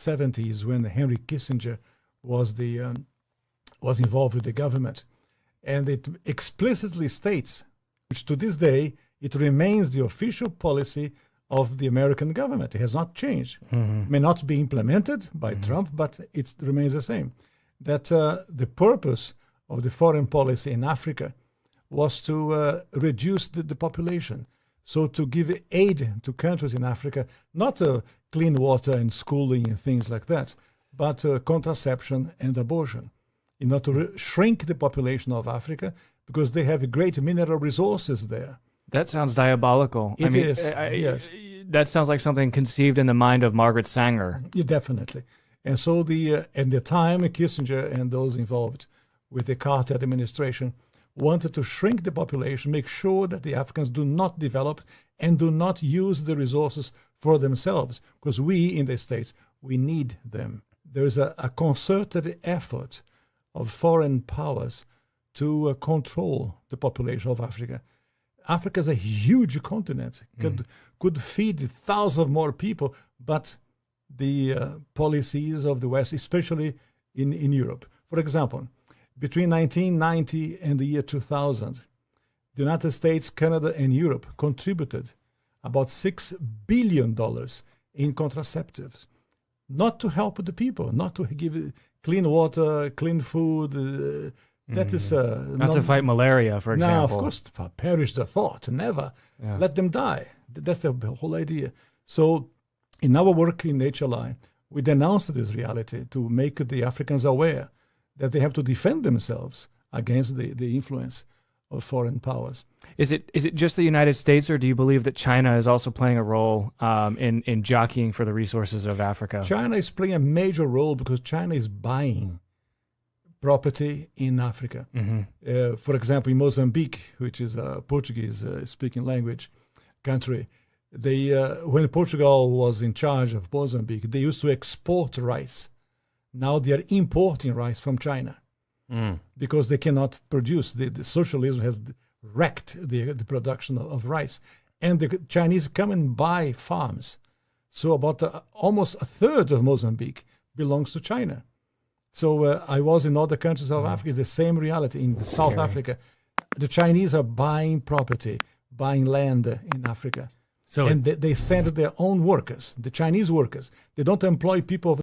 70s when Henry Kissinger was was involved with the government. And it explicitly states, which to this day, it remains the official policy of the American government. It has not changed. Mm-hmm. May not be implemented by Trump, but it remains the same. That the purpose of the foreign policy in Africa was to reduce the population. So to give aid to countries in Africa, not clean water and schooling and things like that, but contraception and abortion, in order to shrink the population of Africa because they have great mineral resources there. That sounds diabolical. It is, yes. That sounds like something conceived in the mind of Margaret Sanger. Yeah, definitely. And so at the time, Kissinger and those involved with the Carter administration wanted to shrink the population, make sure that the Africans do not develop and do not use the resources for themselves, because we in the States, we need them. There is a concerted effort of foreign powers to control the population of Africa. Africa is a huge continent, could feed thousands more people, but the policies of the West, especially in Europe. For example, between 1990 and the year 2000, the United States, Canada, and Europe contributed about $6 billion in contraceptives, not to help the people, not to give clean water, clean food. That is not to fight malaria, for example. No, of course, perish the thought, never. Yeah. Let them die. That's the whole idea. So in our work in HLI, we denounced this reality to make the Africans aware that they have to defend themselves against the influence of foreign powers. Is it just the United States, or do you believe that China is also playing a role in jockeying for the resources of Africa? China is playing a major role because China is buying property in Africa. Mm-hmm. For example, in Mozambique, which is a Portuguese-speaking language country, when Portugal was in charge of Mozambique, they used to export rice. Now they are importing rice from China because they cannot produce. The socialism has wrecked the production of rice. And the Chinese come and buy farms. So about almost a third of Mozambique belongs to China. So I was in other countries of Africa, the same reality. In South Africa, the Chinese are buying property, buying land in Africa. And they send their own workers, the Chinese workers. They don't employ people